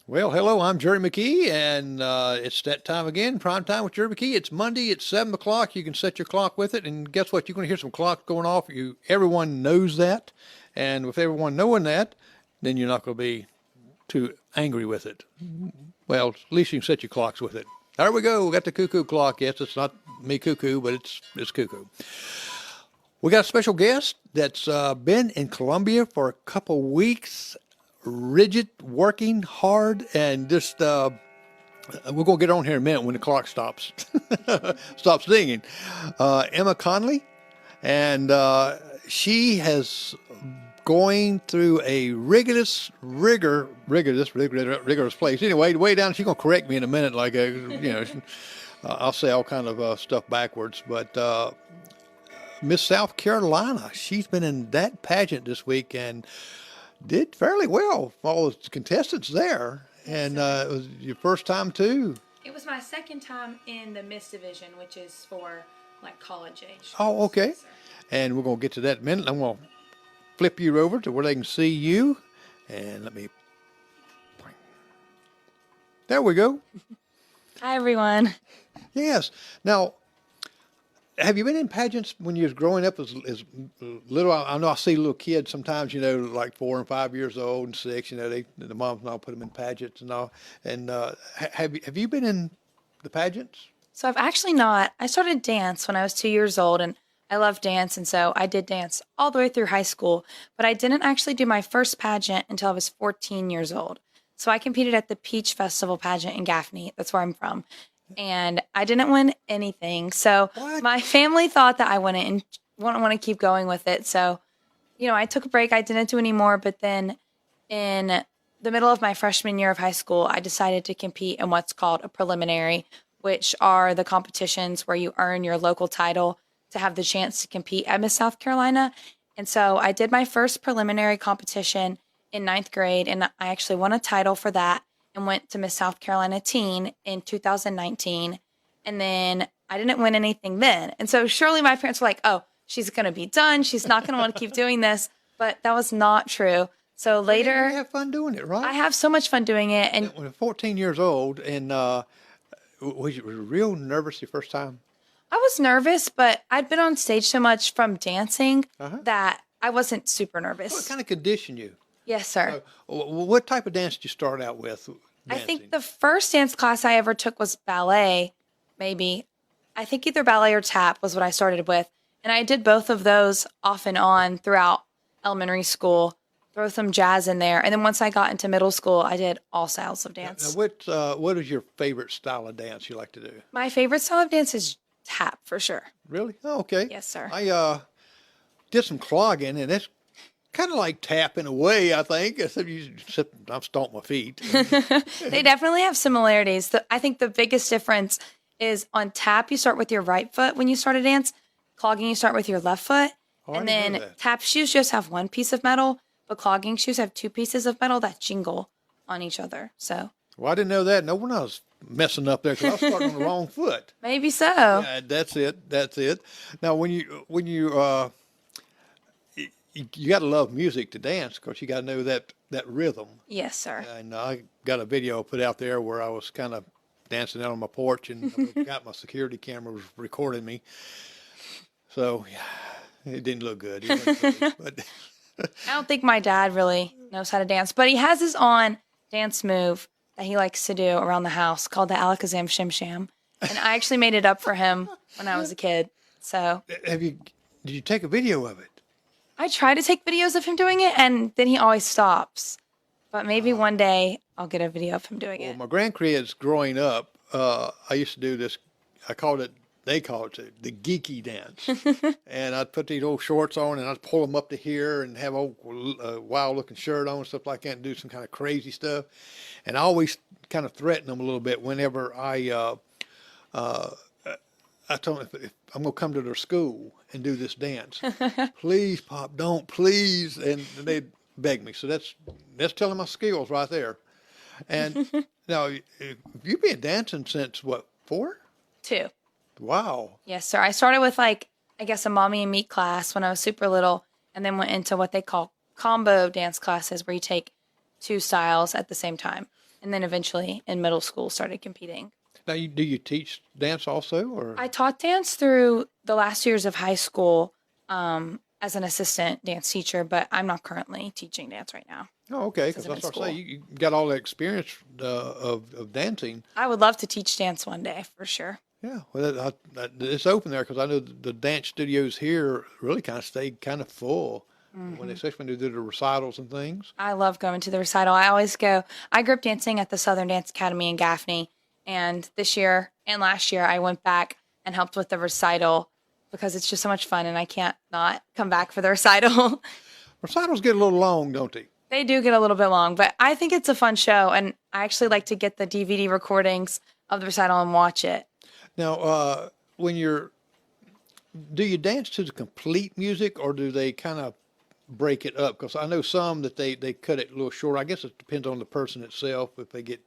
Well, hello, I'm Jerry McKee, and it's that time again, prime time with Jerry McKee. It's Monday, it's 7 o'clock. You can set your clock with it, and guess what? You're going to hear some clocks going off. Everyone knows that, and with everyone knowing that, then you're not going to be too angry with it. Well, at least you can set your clocks with it. There we go. We got the cuckoo clock. Yes, it's not me cuckoo, but it's cuckoo. We got a special guest that's been in Columbia for a couple weeks, rigid, working hard, and just we're going to get on here in a minute when the clock stops stops dinging. Emma Connelly, and she has going through a rigorous place. Anyway, way down, she's going to correct me in a minute, like I'll say all kind of stuff backwards, but Miss South Carolina, she's been in that pageant this week and did fairly well. All the contestants there, and it was your first time too. It was my second time in the Miss Division, which is for like college age. Oh, okay. Yes, sir. And we're going to get to that in a minute. I'm going to flip you over to where they can see you, and let me. There we go. Hi, everyone. Yes. Now, have you been in pageants when you was growing up as little? I know I see little kids sometimes, like 4 and 5 years old and 6. The moms now put them in pageants and all. And have you been in the pageants? So I've actually not. I started dance when I was 2 years old, and I love dance, and so I did dance all the way through high school. But I didn't actually do my first pageant until I was 14 years old. So I competed at the Peach Festival pageant in Gaffney. That's where I'm from. And I didn't win anything. So What? my family thought that I wouldn't want to keep going with it. So, I took a break. I didn't do any more. But then in the middle of my freshman year of high school, I decided to compete in what's called a preliminary, which are the competitions where you earn your local title to have the chance to compete at Miss South Carolina. And so I did my first preliminary competition in ninth grade, and I actually won a title for that and went to Miss South Carolina Teen in 2019. And then I didn't win anything then. And so surely my parents were like, oh, she's going to be done. She's not going to want to keep doing this. But that was not true. So later, You have fun doing it, right? I have so much fun doing it. And When you're 14 years old, and was you real nervous your first time? I was nervous, but I'd been on stage so much from dancing Uh-huh. that I wasn't super nervous. What kind of conditioned you? Yes, sir. What type of dance did you start out with? I Dancing? think the first dance class I ever took was ballet, maybe. I think either ballet or tap was what I started with. And I did both of those off and on throughout elementary school, throw some jazz in there. And then once I got into middle school, I did all styles of dance. Now, what is your favorite style of dance you like to do? My favorite style of dance is tap, for sure. Really? Oh, okay. Yes, sir. I did some clogging, and it's kind of like tap in a way, I think. Except I'm stomping my feet. They definitely have similarities. I think the biggest difference is on tap, you start with your right foot when you start a dance. Clogging, you start with your left foot. Oh, I And didn't know then that. tap shoes just have one piece of metal, but clogging shoes have two pieces of metal that jingle on each other. So Well, I didn't know that. No one was messing up there because I was starting on the wrong foot. maybe so. That's it. That's it. Now, when you got to love music to dance because you got to know that rhythm. Yes, sir. And I got a video put out there where I was kind of dancing out on my porch, and I got my security camera was recording me. So yeah, it didn't look good. It wasn't pretty, but I don't think my dad really knows how to dance, but he has his own dance move that he likes to do around the house called the Alakazam Shim Sham. And I actually made it up for him when I was a kid. So did you take a video of it? I try to take videos of him doing it, and then he always stops. But maybe one day I'll get a video of him doing Well, it. my grandkids growing up, I used to do this. They call it the geeky dance. And I'd put these old shorts on, and I'd pull them up to here and have a wild looking shirt on and stuff like that, and do some kind of crazy stuff. And I always kind of threaten them a little bit whenever I told them if I'm going to come to their school and do this dance, please, Pop, don't, please. And they'd beg me. So that's telling my skills right there. And now, you've been dancing since what, 4? 2. Wow. Yes, sir. I started with I guess a mommy and me class when I was super little, and then went into what they call combo dance classes where you take 2 styles at the same time. and then eventually in middle school started competing. Now, do you teach dance also, or? I taught dance through the last years of high school as an assistant dance teacher, but I'm not currently teaching dance right now. Oh, okay. This Because isn't that's in what I say. school. You got all the experience of dancing. I would love to teach dance one day for sure. Yeah, well, it's open there because I know the dance studios here really kind of stayed kind of full especially when they do the recitals and things. I love going to the recital. I always go. I grew up dancing at the Southern Dance Academy in Gaffney, and this year and last year I went back and helped with the recital because it's just so much fun, and I can't not come back for the recital. Recitals get a little long, don't they? They do get a little bit long, but I think it's a fun show, and I actually like to get the DVD recordings of the recital and watch it. Now, do you dance to the complete music or do they kind of break it up? Because I know some that they cut it a little short. I guess it depends on the person itself if they get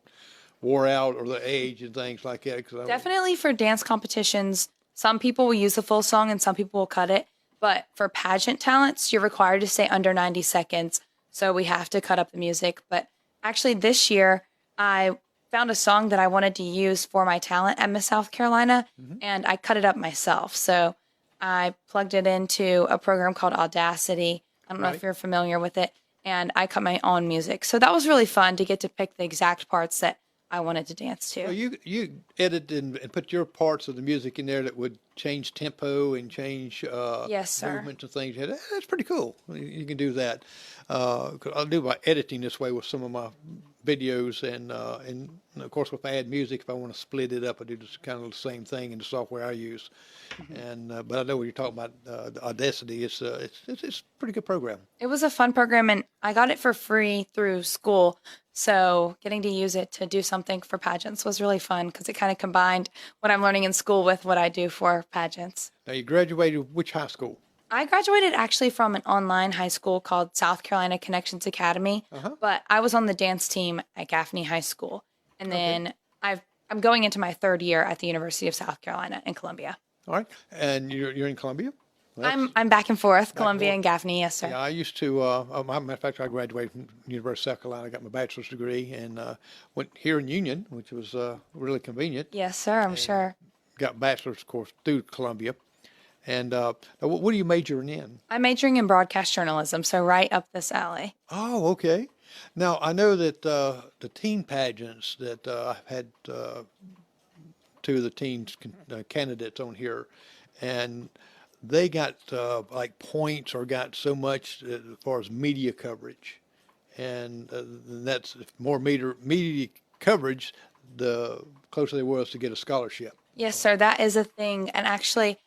wore out or the age and things like that. Definitely for dance competitions, some people will use the full song and some people will cut it. But for pageant talents, you're required to stay under 90 seconds. So we have to cut up the music. But actually this year, I found a song that I wanted to use for my talent at Miss South Carolina, and I cut it up myself. So I plugged it into a program called Audacity. I don't know if you're familiar with it. And I cut my own music. So that was really fun to get to pick the exact parts that I wanted to dance to. So you edit and put your parts of the music in there that would change tempo and change Yes, sir. movements and things. Yeah, that's pretty cool. You can do that. 'Cause I'll do my editing this way with some of my videos, and of course if I add music, if I want to split it up, I do just kind of the same thing in the software I use. And but I know when you're talking about the Audacity, it's a pretty good program. It was a fun program, and I got it for free through school. So getting to use it to do something for pageants was really fun because it kind of combined what I'm learning in school with what I do for pageants. Now you graduated which high school? I graduated actually from an online high school called South Carolina Connections Academy, but I was on the dance team at Gaffney High School. And then I'm going into my third year at the University of South Carolina in Columbia. All right, and you're in Columbia. Well, I'm back and forth, Columbia forth. and Gaffney, yes, sir. yeah, I used to. Matter of fact, I graduated from University of South Carolina. I got my bachelor's degree and went here in Union, which was really convenient. Yes, sir, I'm sure. Got bachelor's, of course, through Columbia. And now what are you majoring in? I'm majoring in broadcast journalism, so right up this alley. Oh, okay. Now I know that the teen pageants that I've had two of the teen candidates on here, and they got like points or got so much as far as media coverage, and that's more media coverage, the closer they was to get a scholarship. Yes, sir, that is a thing. And actually,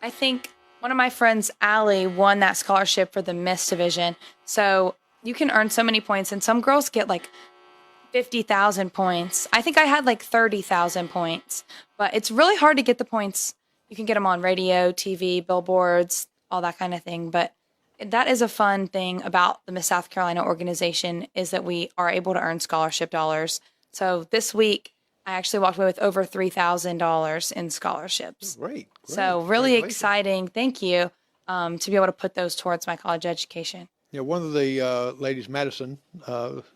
I think one of my friends, Allie, won that scholarship for the Miss division. So you can earn so many points, and some girls get like 50,000 points. I think I had like 30,000 points, but it's really hard to get the points. You can get them on radio, TV, billboards, all that kind of thing. But that is a fun thing about the Miss South Carolina organization is that we are able to earn scholarship dollars. So this week, I actually walked away with over $3,000 in scholarships. Great. So really exciting. Thank you to be able to put those towards my college education. Yeah, one of the ladies, Madison,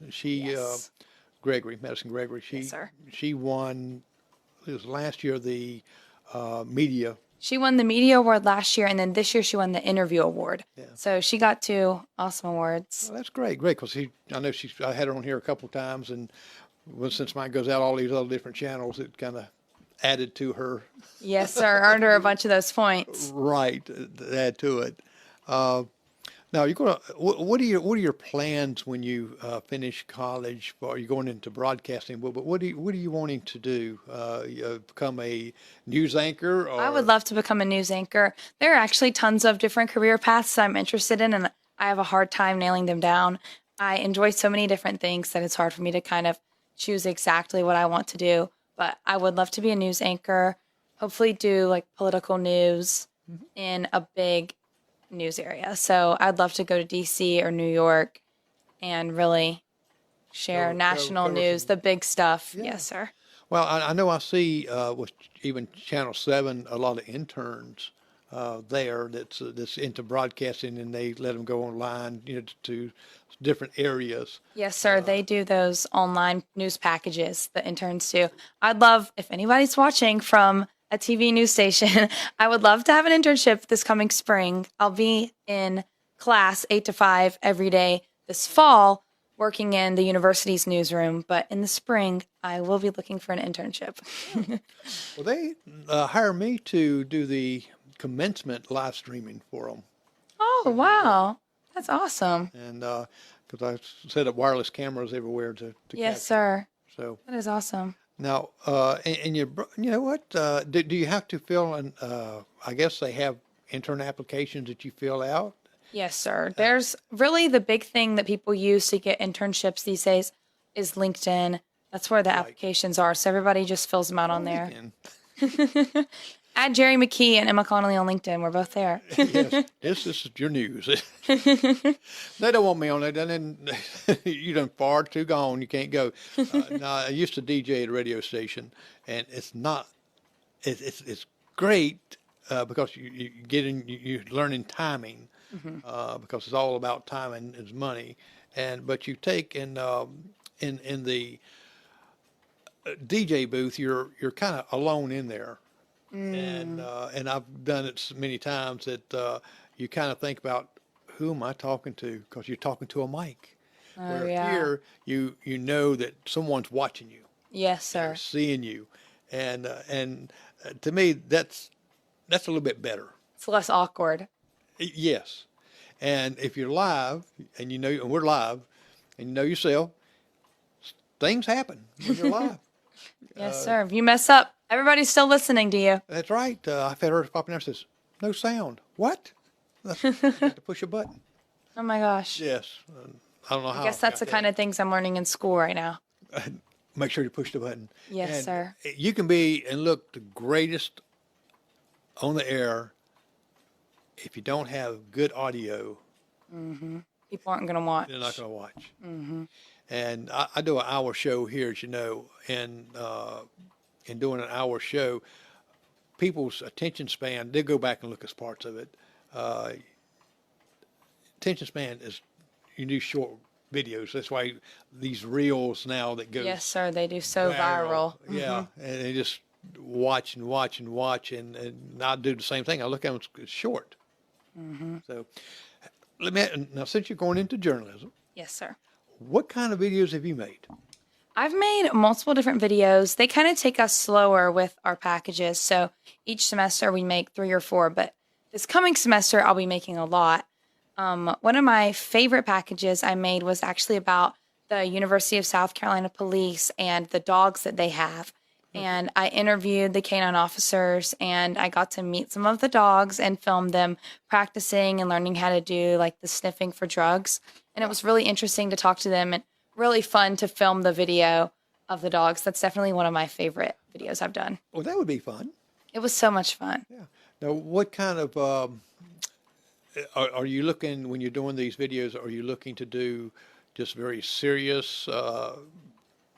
she Yes. Madison Gregory, Yes, sir. she won. It was last year the media. She won the media award last year, and then this year she won the interview award. Yeah. So she got two awesome awards. Well, that's great, because I know I had her on here a couple of times, and since mine goes out all these other different channels, it kind of added to her. Yes, sir. Earned her a bunch of those points. Right, add to it. Now you're gonna. What are your plans when you finish college? Are you going into broadcasting? But what are you wanting to do? Become a news anchor? Or? I would love to become a news anchor. There are actually tons of different career paths I'm interested in, and I have a hard time nailing them down. I enjoy so many different things that it's hard for me to kind of choose exactly what I want to do. But I would love to be a news anchor, hopefully do like political news in a big news area. So I'd love to go to DC or New York and really share national cover news, the big stuff. Yeah. Yes, sir. Well, I know I see with even Channel 7 a lot of interns there that's into broadcasting, and they let them go online, to different areas. Yes, sir. They do those online news packages, the interns do. I'd love, if anybody's watching from a TV news station, I would love to have an internship this coming spring. I'll be in class 8 to 5 every day this fall, working in the university's newsroom. But in the spring, I will be looking for an internship. Well, they hire me to do the commencement live streaming for them. Oh, wow. That's awesome. And because I set up wireless cameras everywhere to Yes, capture. sir. So That is awesome. now, and you know what? Do you have to fill in? I guess they have intern applications that you fill out. Yes, sir. There's really the big thing that people use to get internships these days is LinkedIn. That's where the applications are. So everybody just fills them out on there. And, Add Jerry McKee and Emma Connelly on LinkedIn. We're both there. yes, this is your news. They don't want me on it. And then you done far too gone. You can't go. No, I used to DJ at a radio station, and it's not. It's great because you get in. You're learning timing because it's all about timing is money. But you take in the DJ booth, you're kind of alone in there. And I've done it so many times that you kind of think about who am I talking to, because you're talking to a mic. Where yeah. here you know that someone's watching you, Yes, sir. they're seeing you, and to me that's a little bit better. It's less awkward. Yes, and if you're live and and we're live, and you know yourself, things happen when you're live. Yes, sir. If you mess up, everybody's still listening to you. That's right. I've had her pop in there and says, "No sound." What? You have to push a button. Oh my gosh. Yes. I don't know how. I guess that's the kind of things I'm learning in school right now. Make sure you push the button. Yes, And sir. You can be and look the greatest on the air if you don't have good audio. People aren't going to watch. They're not going to watch. And I do an hour show here, as you know, and in doing an hour show, people's attention span, they go back and look at parts of it. Attention span is, you do short videos. That's why these reels now that go Yes, sir. They do so viral. Yeah, and they just watch and watch and watch, and I do the same thing. I look at them, it's short. So now, since you're going into journalism, Yes, sir. what kind of videos have you made? I've made multiple different videos. They kind of take us slower with our packages. So each semester we make 3 or 4, but this coming semester I'll be making a lot. One of my favorite packages I made was actually about the University of South Carolina Police and the dogs that they have. And I interviewed the canine officers, and I got to meet some of the dogs and film them practicing and learning how to do like the sniffing for drugs. And it was really interesting to talk to them and really fun to film the video of the dogs. That's definitely one of my favorite videos I've done. Well, that would be fun. It was so much fun. Yeah. Now, what kind of are you looking when you're doing these videos? Are you looking to do just very serious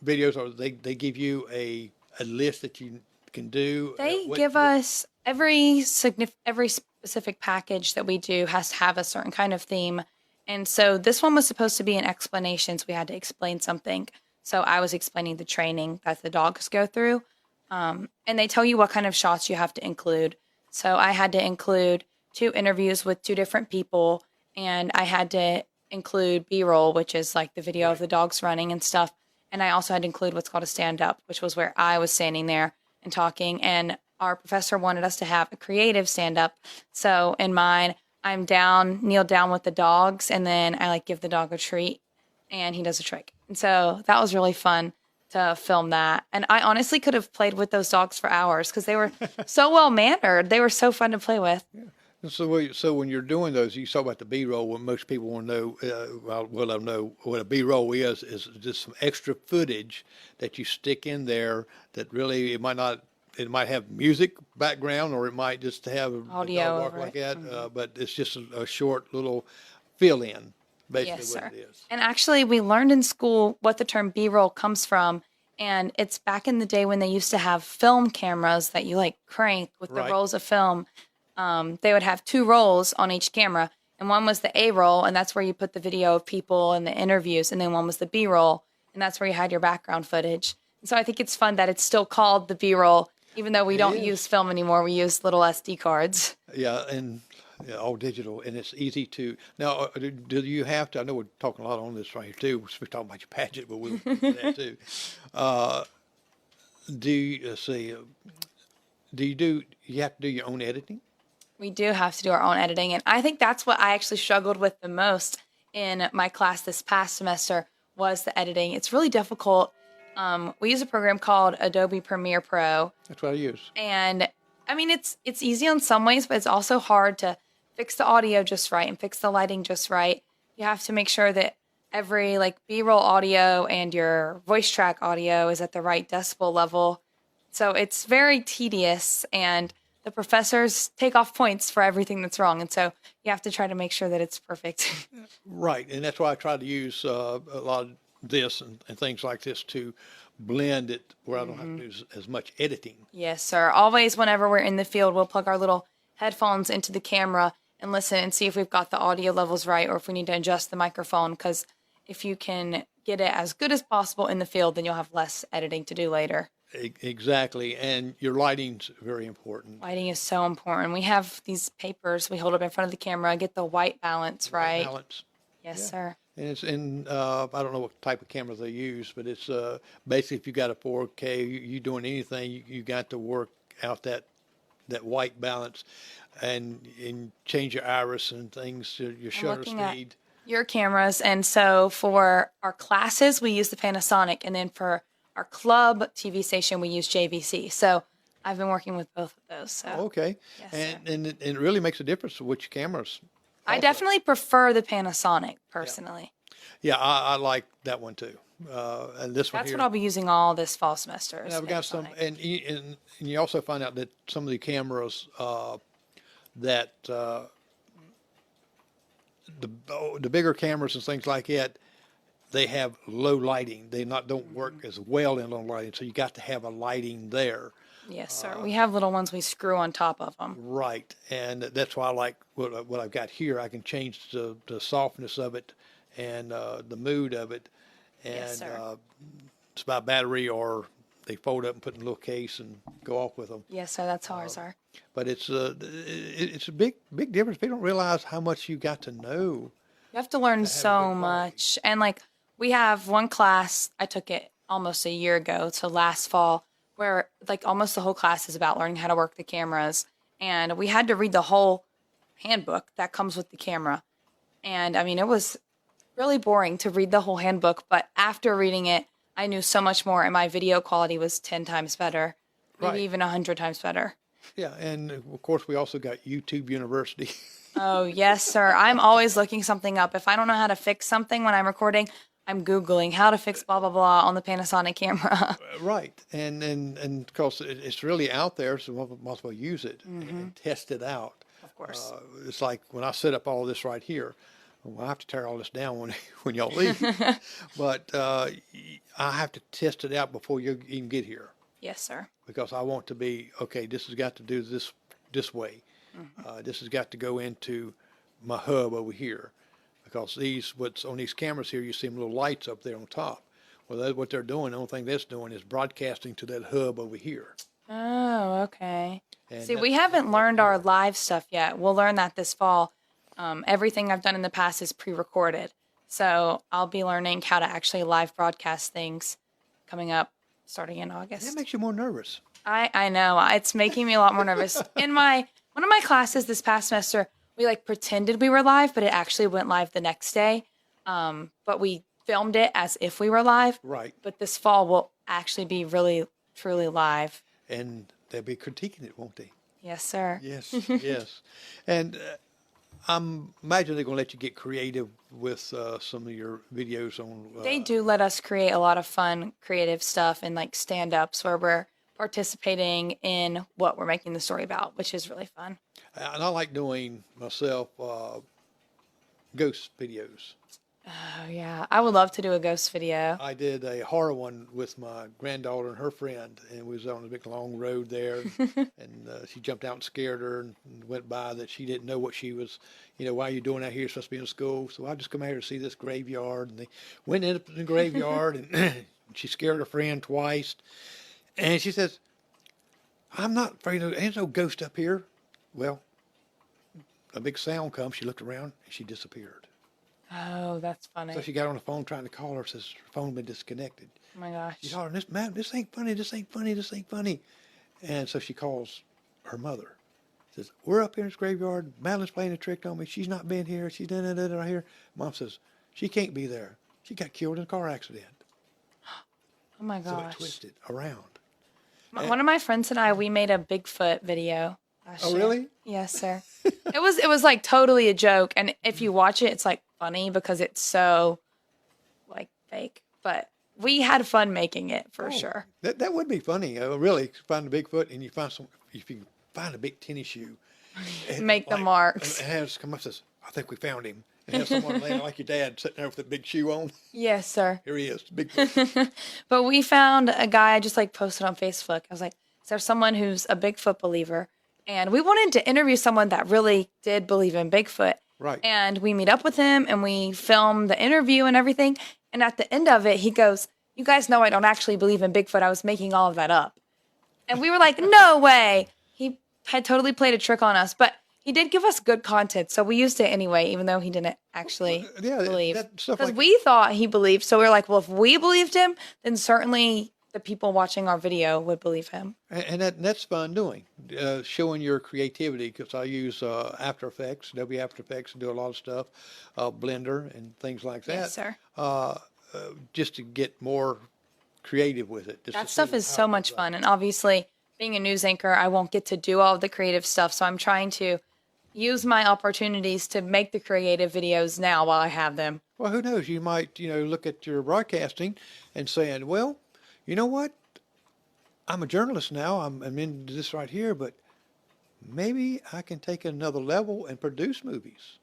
videos, or they give you a list that you can do? They give us every specific package that we do has to have a certain kind of theme. And so this one was supposed to be an explanation, so we had to explain something. So I was explaining the training that the dogs go through. And they tell you what kind of shots you have to include. So I had to include 2 interviews with 2 different people, and I had to include B-roll, which is like the video of the dogs running and stuff. And I also had to include what's called a stand-up, which was where I was standing there and talking. And our professor wanted us to have a creative stand-up. So in mine, I'm kneeled down with the dogs, and then I like give the dog a treat, and he does a trick. And so that was really fun to film that. And I honestly could have played with those dogs for hours because they were so well-mannered. They were so fun to play with. Yeah. So when you're doing those, you talk about the B-roll. What most people want to know, well, I know what a B-roll is just some extra footage that you stick in there that really it might have music background, or it might just have a Audio dog walk over like it. that. But it's just a short little fill-in, basically Yes, what sir. it is. And actually, we learned in school what the term B-roll comes from. And it's back in the day when they used to have film cameras that you like crank with the Right. rolls of film. they would have 2 rolls on each camera. And one was the A roll, and that's where you put the video of people and the interviews. And then one was the B roll, and that's where you had your background footage. And so I think it's fun that it's still called the B roll, even though we don't use film anymore. We use little SD cards. Yeah, and all digital, and it's easy to. Now, do you have to? I know we're talking a lot on this right here too. We're talking about your pageant, but we'll do that too. Do you see? You have to do your own editing? We do have to do our own editing. And I think that's what I actually struggled with the most in my class this past semester was the editing. It's really difficult. We use a program called Adobe Premiere Pro. That's what I use. And I mean, it's easy in some ways, but it's also hard to fix the audio just right and fix the lighting just right. You have to make sure that every B-roll audio and your voice track audio is at the right decibel level. So it's very tedious, and the professors take off points for everything that's wrong. And so you have to try to make sure that it's perfect. Right. And that's why I try to use a lot of this and things like this to blend it where I don't have to do as much editing. Yes, sir. Always, whenever we're in the field, we'll plug our little headphones into the camera and listen and see if we've got the audio levels right or if we need to adjust the microphone. Because if you can get it as good as possible in the field, then you'll have less editing to do later. Exactly. And your lighting's very important. Lighting is so important. We have these papers we hold up in front of the camera, get the white balance right. Balance. Yes, sir. And it's in, I don't know what type of cameras they use, but it's basically if you got a 4K, you doing anything, you got to work out that white balance and change your iris and things, your shutter speed. Your cameras. And so for our classes, we use the Panasonic. And then for our club TV station, we use JVC. So I've been working with both of those. So. Okay. Yes, and it really makes a difference which cameras. I definitely prefer the Panasonic personally. Yeah, I like that one too. And this one That's here. what I'll be using all this fall semester. And I've got some, and you also find out that some of the cameras that the bigger cameras and things like that, they have low lighting. They don't work as well in low lighting, so you got to have a lighting there. Yes, sir. We have little ones we screw on top of them. Right, and that's why I like what I've got here. I can change the softness of it and the mood of it, and Yes, sir. it's about battery or they fold up and put in a little case and go off with them. Yes, sir. That's how ours are. But it's a big difference. People don't realize how much you got to know. You have to learn so much. And we have one class, I took it almost a year ago to last fall, where almost the whole class is about learning how to work the cameras. And we had to read the whole handbook that comes with the camera. And I mean, it was really boring to read the whole handbook, but after reading it, I knew so much more, and my video quality was 10 times better, maybe even 100 times better. Yeah, and of course we also got YouTube University. Oh, yes, sir. I'm always looking something up. If I don't know how to fix something when I'm recording, I'm Googling how to fix blah, blah, blah on the Panasonic camera. Right. And of course it's really out there, so we might as well use it and test it out. Of course. It's like when I set up all this right here, well, I have to tear all this down when y'all leave. But I have to test it out before you even get here. Yes, sir. Because I want to be, okay, this has got to do this way. This has got to go into my hub over here. Because what's on these cameras here, you see them little lights up there on top. Well, what they're doing, the only thing that's doing is broadcasting to that hub over here. Oh, okay. And See, we haven't learned our live stuff yet. We'll learn that this fall. Everything I've done in the past is pre-recorded. So I'll be learning how to actually live broadcast things coming up starting in August. That makes you more nervous. I know. It's making me a lot more nervous. In one of my classes this past semester, we pretended we were live, but it actually went live the next day. But we filmed it as if we were live. Right. But this fall will actually be really, truly live. And they'll be critiquing it, won't they? Yes, sir. Yes, yes. And I'm imagine they're going to let you get creative with some of your videos on. They do let us create a lot of fun, creative stuff and stand-ups where we're participating in what we're making the story about, which is really fun. And I like doing myself ghost videos. Oh, yeah. I would love to do a ghost video. I did a horror one with my granddaughter and her friend, and we was on a big long road there, and she jumped out and scared her, and went by that she didn't know what she was, why are you doing out here? You're supposed to be in school. So I just come out here to see this graveyard, and they went in the graveyard, and she scared her friend twice, and she says, I'm not afraid of, there's no ghost up here. Well, a big sound comes, she looked around, and she disappeared. Oh, that's funny. So she got on the phone trying to call her, says her phone been disconnected. Oh my gosh. She's hollering, "Ma'am, this ain't funny, this ain't funny, this ain't funny." And so she calls her mother. Says, we're up here in this graveyard. Madeline's playing a trick on me. She's not been here. She's done it right here. Mom says, she can't be there. She got killed in a car accident. Oh my So it gosh. twisted around. One of my friends and I, we made a Bigfoot video last Oh, year. really? Yes, sir. It was like totally a joke. And if you watch it, it's like funny because it's so like fake. But we had fun making it for sure. That would be funny. Really, find a Bigfoot and you find if you find a big tennis shoe. And Make the marks. And has come up and says, I think we found him. And have someone laying like your dad sitting there with a big shoe on. Yes, sir. Here he is, Bigfoot. But we found a guy I just like posted on Facebook. I was like, is there someone who's a Bigfoot believer? And we wanted to interview someone that really did believe in Bigfoot. Right. And we meet up with him and we film the interview and everything. And at the end of it, he goes, you guys know I don't actually believe in Bigfoot. I was making all of that up. And we were like, no way. He had totally played a trick on us. But he did give us good content. So we used it anyway, even though he didn't actually believe. That stuff Because like we thought he believed. So we were like, well, if we believed him, then certainly the people watching our video would believe him. And that's fun doing, showing your creativity, because I use After Effects, Adobe After Effects, and do a lot of stuff, Blender and things like that. Yes, sir. Just to get more creative with it. That stuff is so much fun. And obviously, being a news anchor, I won't get to do all of the creative stuff. So I'm trying to use my opportunities to make the creative videos now while I have them. Well, who knows? You might, look at your broadcasting and saying, well, you know what? I'm a journalist now. I'm into this right here, but maybe I can take it another level and produce movies.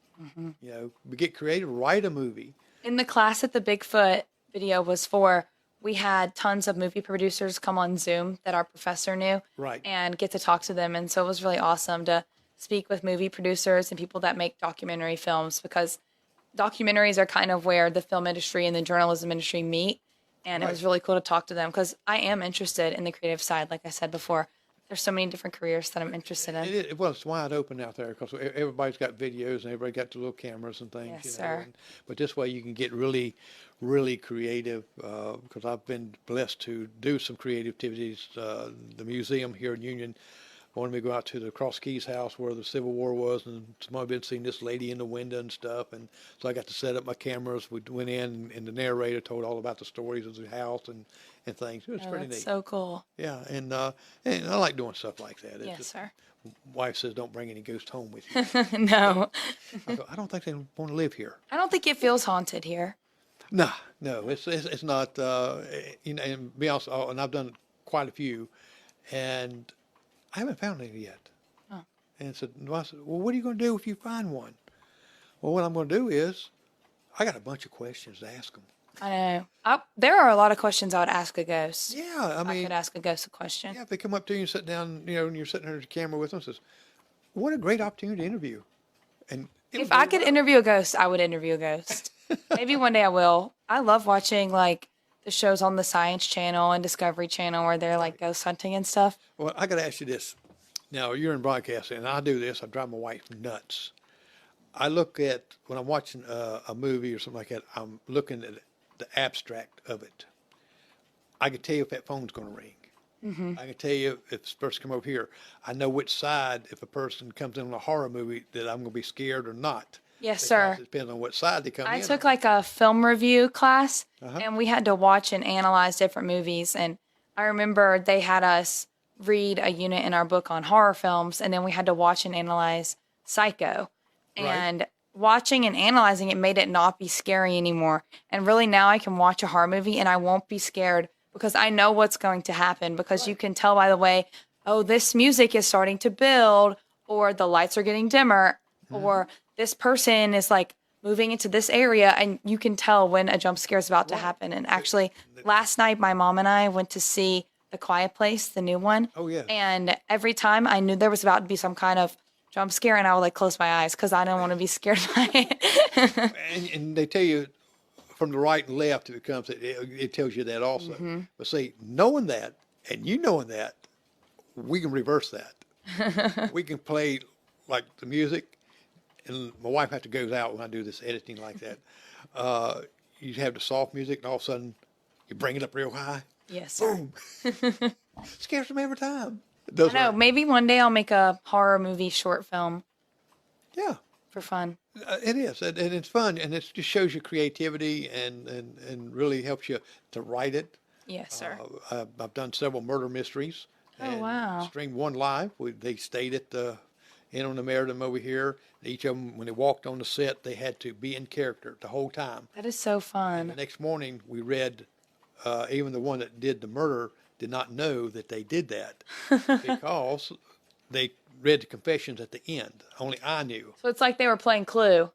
Get creative, write a movie. In the class that the Bigfoot video was for, we had tons of movie producers come on Zoom that our professor knew. Right. And get to talk to them. And so it was really awesome to speak with movie producers and people that make documentary films, because documentaries are kind of where the film industry and the journalism industry meet. And it was really cool to talk to them because I am interested in the creative side. Like I said before, there's so many different careers that I'm interested in. It's wide open out there because everybody's got videos and everybody got the little cameras and things. Yes, sir. But this way you can get really, really creative, because I've been blessed to do some creative activities. The museum here in Union wanted me to go out to the Cross Keys house where the Civil War was, and somebody been seeing this lady in the window and stuff, and so I got to set up my cameras. We went in, and the narrator told all about the stories of the house and things. It was pretty That's neat. so cool. Yeah, and I like doing stuff like that. Yes, sir. Wife says, don't bring any ghosts home with you. No. I don't think they want to live here. I don't think it feels haunted here. No, it's not. And be honest, and I've done quite a few, and I haven't found any yet. Oh. And I said, well, what are you going to do if you find one? Well, what I'm going to do is, I got a bunch of questions to ask them. I know. There are a lot of questions I would ask a ghost. Yeah, I could ask a ghost a question. Yeah, if they come up to you and sit down, and you're sitting there with your camera with them, says, what a great opportunity to interview. And If I could interview a ghost, I would interview a ghost. Maybe one day I will. I love watching like the shows on the Science Channel and Discovery Channel where they're like ghost hunting and stuff. Well, I got to ask you this. Now, you're in broadcasting, and I do this. I drive my wife nuts. I look at, when I'm watching a movie or something like that, I'm looking at the abstract of it. I can tell you if that phone's going to ring. Mm-hmm. I can tell you if this person come over here. I know which side, if a person comes in on a horror movie, that I'm going to be scared or not. Yes, Because sir. it depends on what side they come in. I took like a film review class and we had to watch and analyze different movies. And I remember they had us read a unit in our book on horror films, and then we had to watch and analyze Psycho. And watching and analyzing it made it not be scary anymore. And really now I can watch a horror movie and I won't be scared because I know what's going to happen, because you can tell by the way, oh, this music is starting to build, or the lights are getting dimmer, or this person is like moving into this area, and you can tell when a jump scare is about to happen. And actually, last night, my mom and I went to see The Quiet Place, the new one. Oh, yeah. And every time I knew there was about to be some kind of jump scare, and I would like close my eyes because I didn't want to be scared by it. And they tell you from the right and left if it comes, it tells you that also. But see, knowing that, and you knowing that, we can reverse that. We can play like the music, and my wife has to go out when I do this editing like that. You have the soft music, and all of a sudden you bring it up real high. Yes, sir. Boom! Scares them every time. I know. Maybe one day I'll make a horror movie short film Yeah, for fun. it is, and it's fun, and it just shows your creativity and really helps you to write it. Yes, sir. I've done several murder mysteries. Oh, And wow. streamed one live. They stayed at the Inn on the Meriden over here. Each of them, when they walked on the set, they had to be in character the whole time. That is so The fun. next morning, we read, even the one that did the murder did not know that they did that because they read the confessions at the end. Only I knew. So it's like they were playing Clue.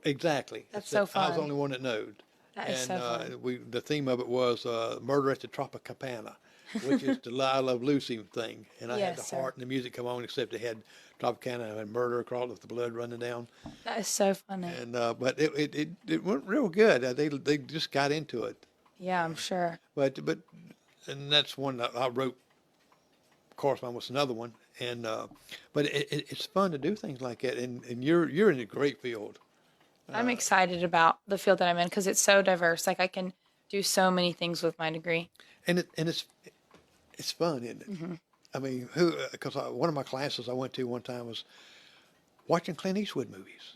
Exactly. That's so I was fun. the only one that knowed. That is so fun. The theme of it was Murder at the Tropicana, which is the I Love Lucy thing. And I had the Yes, sir. heart and the music come on, except it had Tropicana and murder across with the blood running down. That is so funny. And but it went real good. They just got into it. Yeah, I'm sure. But and that's one that I wrote. Correspond with another one. And but it's fun to do things like that. And you're in a great field. I'm excited about the field that I'm in because it's so diverse. Like I can do so many things with my degree. And it's fun, isn't it? I mean, because one of my classes I went to one time was watching Clint Eastwood movies.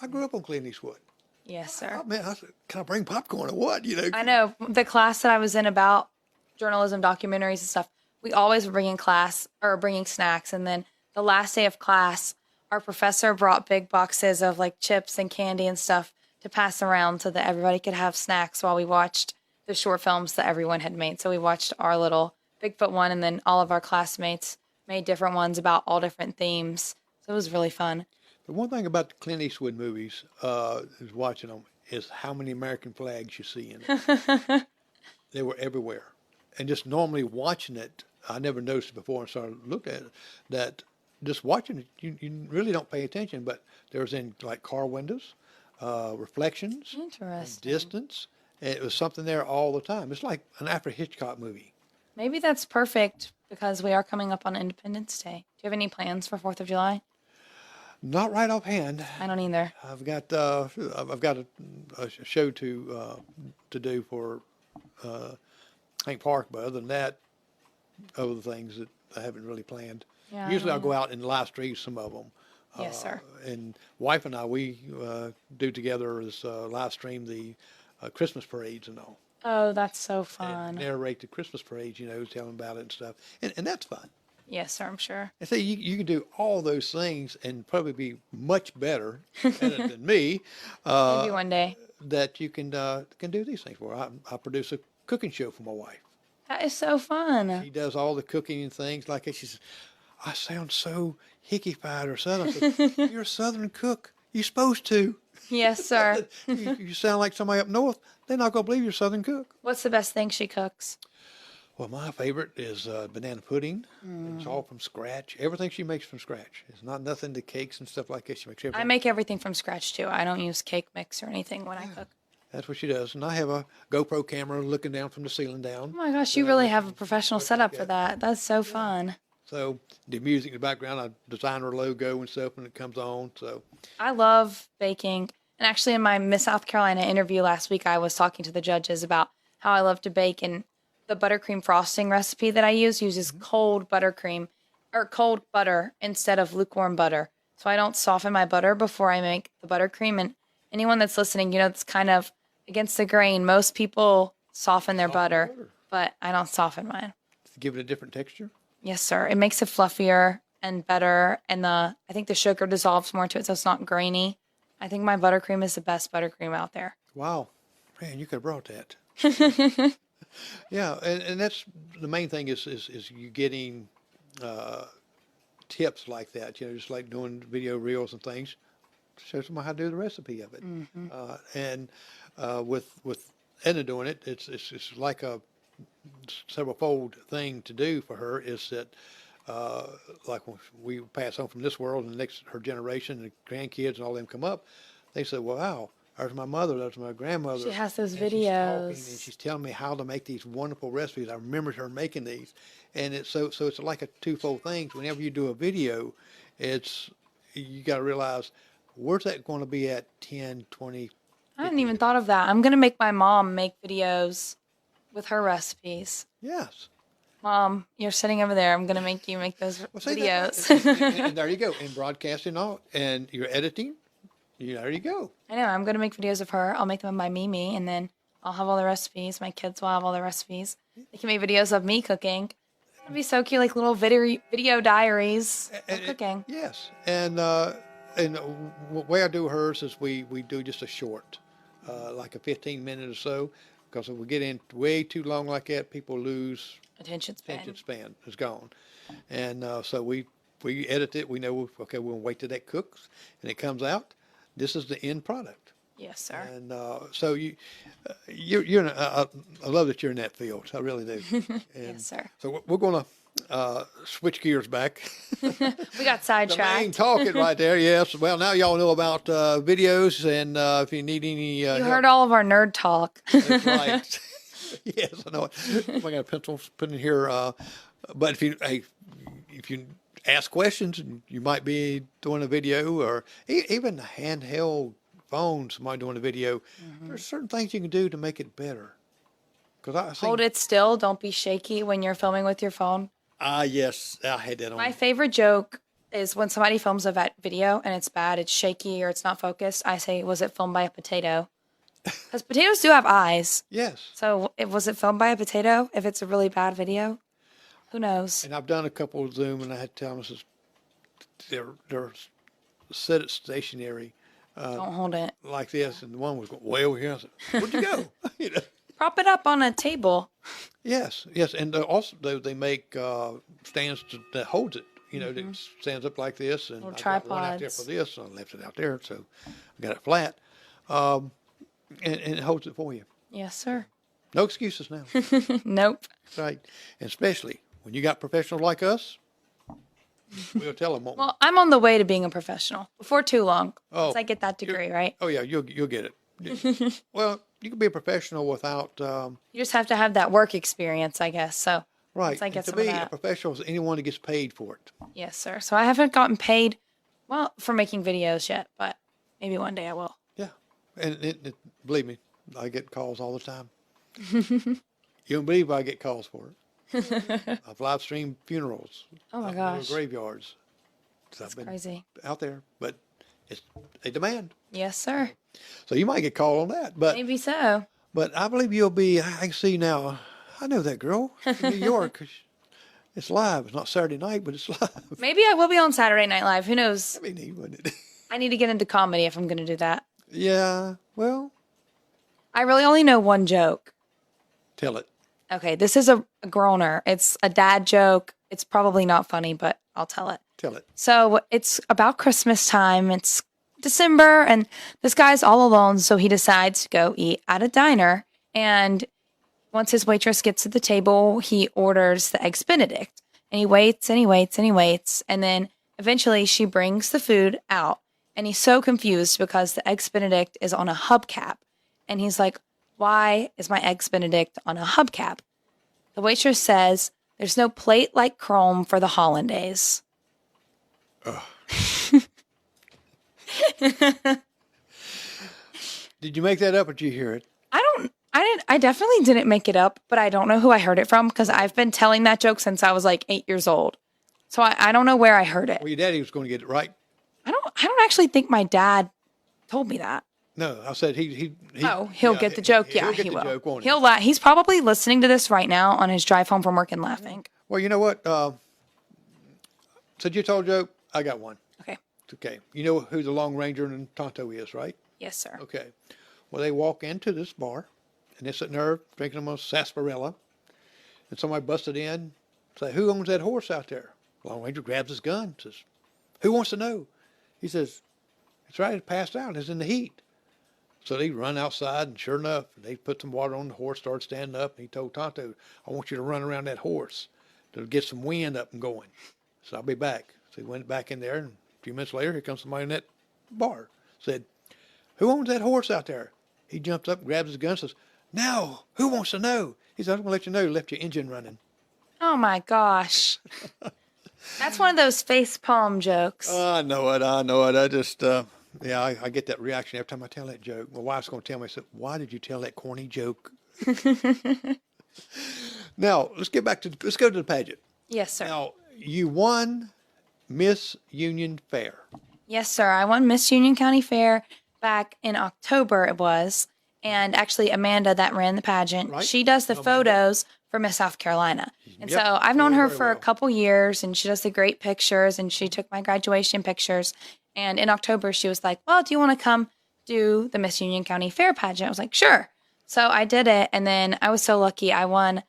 I grew up on Clint Eastwood. Yes, sir. Oh, man, I said, can I bring popcorn or what? You know? I know the class that I was in about journalism, documentaries, and stuff. We always were bringing snacks, and then the last day of class, our professor brought big boxes of like chips and candy and stuff to pass around so that everybody could have snacks while we watched the short films that everyone had made. So we watched our little Bigfoot one, and then all of our classmates made different ones about all different themes. So it was really fun. The one thing about the Clint Eastwood movies, is watching them, is how many American flags you see in it. They were everywhere. And just normally watching it, I never noticed it before and started looking at it, that just watching it, you really don't pay attention, but there's in like car windows, reflections, and Interesting. distance. And it was something there all the time. It's like an Alfred Hitchcock movie. Maybe that's perfect because we are coming up on Independence Day. Do you have any plans for 4th of July? Not right offhand. I don't either. I've got a show to do for Hank Park, but other than that, other things that I haven't really planned. Yeah, I Usually I'll don't go out and live stream some of them. Yes, sir. And wife and I, we do together is live stream the Christmas parades and all. Oh, that's so And fun. narrate the Christmas parades, tell them about it and stuff. And that's fun. Yes, sir, I'm sure. And so you can do all those things and probably be much better at it than me. Maybe one day. That you can do these things for. I produce a cooking show for my wife. That is so fun. She does all the cooking and things like that. She says, I sound so hickified or southern. I said, you're a southern cook. You're supposed to. Yes, sir. You sound like somebody up north. They're not going to believe you're a southern cook. What's the best thing she cooks? Well, my favorite is banana pudding. It's all from scratch. Everything she makes from scratch. It's not nothing to cakes and stuff like that. She makes everything. I make everything from scratch too. I don't use cake mix or anything when I cook. That's what she does. And I have a GoPro camera looking down from the ceiling down. Oh my gosh, you really have a professional setup for that. That's so fun. So the music in the background, I design her logo and stuff when it comes on. So I love baking. And actually, in my Miss South Carolina interview last week, I was talking to the judges about how I love to bake. And the buttercream frosting recipe that I use uses cold buttercream or cold butter instead of lukewarm butter. So I don't soften my butter before I make the buttercream. And anyone that's listening, it's kind of against the grain. Most people soften their butter, but I don't soften mine. to give it a different texture. Yes, sir. It makes it fluffier and better. And I think the sugar dissolves more to it, so it's not grainy. I think my buttercream is the best buttercream out there. Wow. Man, you could have brought that. Yeah, and that's the main thing is you getting tips like that, just like doing video reels and things. show somebody how to do the recipe of it. And with Edna doing it, it's like a several-fold thing to do for her. Is that like when we pass on from this world, and the next her generation, and the grandkids, and all them come up, they say, "Well, wow, there's my mother, there's my grandmother." She has those and she's talking, videos. and she's telling me how to make these wonderful recipes. I remembered her making these, and it's so it's like a twofold thing. Whenever you do a video, it's you got to realize where's that going to be at 10, 20. I hadn't even thought of that. I'm gonna make my mom make videos with her recipes. Yes. Mom, you're sitting over there. I'm gonna make you make those Well, see, videos. and there you go. In broadcasting all, and you're editing, there you go. I know. I'm gonna make videos of her. I'll make them by Mimi, and then I'll have all the recipes. My kids will have all the recipes. They can make videos of me cooking. It'd be so cute, like little video diaries of cooking. Yes, and the way I do hers is we do just a short, like a 15-minute or so, because if we get in way too long like that, people lose Attention span is gone, and so we edit it. We know okay, we'll wait till that cooks and it comes out. This is the end product. Yes, sir. And so you're in I love that you're in that field. I really do. And Yes, sir. So we're going to switch gears back. We got The main sidetracked. talking right there. Yes. Well, now y'all know about videos, and if you need any, You help, heard all of our nerd talk. that's right. Yes, I know it. I got a pencil put in here. But if you ask questions, and you might be doing a video, or even a handheld phone, somebody doing a video. There's certain things you can do to make it better. Because I see. Hold it still. Don't be shaky when you're filming with your phone. Yes, I had that on. My favorite joke is when somebody films a video and it's bad, it's shaky, or it's not focused. I say, was it filmed by a potato? Because potatoes do have eyes. Yes. So was it filmed by a potato if it's a really bad video? Who knows? And I've done a couple of Zoom, and I had to tell them, I says, they're set it stationary Don't hold it. like this, and the one was going way over here. I said, where'd you go? You know? Prop it up on a table. Yes, and also they make stands that holds it. You know, that stands up like this, and Little I got one out there tripods. for this, so I left it out there, so I got it flat, and it holds it for you. Yes, sir. No excuses now, Nope. right? And especially when you got professionals like us, we'll tell them. Well, I'm on the way to being a professional before too long. Oh, Once I get that degree, right? Oh yeah, you'll get it. Well, you can be a professional without You just have to have that work experience, I guess. So, right. once I And get to some of be a that. professional is anyone that gets paid for it. Yes, sir. So I haven't gotten paid, well, for making videos yet, but maybe one day I will. Yeah, and believe me, I get calls all the time. You don't believe I get calls for it. I've live streamed funerals. Oh my out in the gosh. Graveyards. So That's I've been crazy. out there, but they demand. Yes, sir. So you might get called on that, but Maybe so. I believe you'll be. I can see now. I know that girl in New York. It's live. It's not Saturday night, but it's live. Maybe I will be on Saturday Night Live. Who knows? That'd be neat, wouldn't it? I need to get into comedy if I'm going to do that. Yeah. Well, I really only know one joke. tell it. Okay, this is a groaner. It's a dad joke. It's probably not funny, but I'll tell it. Tell it. So it's about Christmas time. It's December, and this guy's all alone, so he decides to go eat at a diner. And once his waitress gets to the table, he orders the Eggs Benedict. And he waits and he waits and he waits. And then eventually she brings the food out. And he's so confused because the Eggs Benedict is on a hubcap. And he's like, why is my Eggs Benedict on a hubcap? The waitress says, there's no plate like chrome for the hollandaise. Did you make that up or did you hear it? I definitely didn't make it up, but I don't know who I heard it from because I've been telling that joke since I was like 8 years old. So I don't know where I heard it. Well, your daddy was going to get it right. I don't actually think my dad told me that. No, I said he He'll get the joke. Yeah, he'll get he the will. joke, won't he? He'll laugh. He's probably listening to this right now on his drive home from work and laughing. Well, you know what? Said you told a joke. I got one. Okay. Okay. You know who the Long Ranger in Tonto is, right? Yes, sir. Okay. Well, they walk into this bar, and they're sitting there drinking them a sarsaparilla, and somebody busted in, say, "Who owns that horse out there?" Long Ranger grabs his gun, says, "Who wants to know?" He says, That's right, it passed out. It's in the heat. So they run outside, and sure enough, they put some water on the horse, started standing up, and he told Tonto, I want you to run around that horse to get some wind up and going. So I'll be back. So he went back in there, and a few minutes later, here comes somebody in that bar. Said, who owns that horse out there? He jumps up, grabs his gun, and says, now, who wants to know? He said, I'm going to let you know you left your engine running. Oh my gosh. That's one of those face palm jokes. I know it. I just, I get that reaction every time I tell that joke. My wife's going to tell me, I said, why did you tell that corny joke? Now, let's go to the pageant. Yes, sir. Now, you won Miss Union Fair. Yes, sir. I won Miss Union County Fair back in October, it was. And actually, Amanda, that ran the pageant, Right. she does the photos for Miss South Carolina. And Yep. so I've known her Very for a well. couple years, and she does the great pictures, and she took my graduation pictures. And in October, she was like, well, do you want to come do the Miss Union County Fair pageant? I was like, sure. So I did it, and then I was so lucky. I won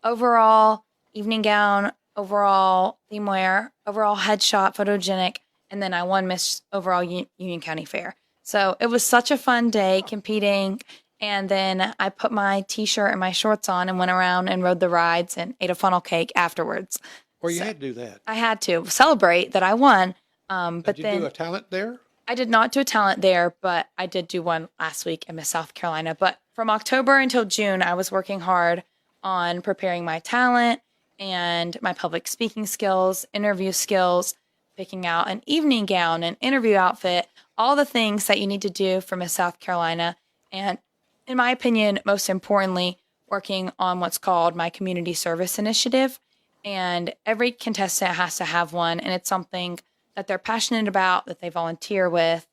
overall evening gown, overall theme wear, overall headshot, photogenic, and then I won Miss Overall Union County Fair. So it was such a fun day competing. And then I put my T-shirt and my shorts on and went around and rode the rides and ate a funnel cake afterwards. Or you had to do that. I had to celebrate that I won. But Did you then do a talent there? I did not do a talent there, but I did do one last week in Miss South Carolina. But from October until June, I was working hard on preparing my talent and my public speaking skills, interview skills, picking out an evening gown, an interview outfit, all the things that you need to do for Miss South Carolina. And in my opinion, most importantly, working on what's called my community service initiative. And every contestant has to have one, and it's something that they're passionate about, that they volunteer with.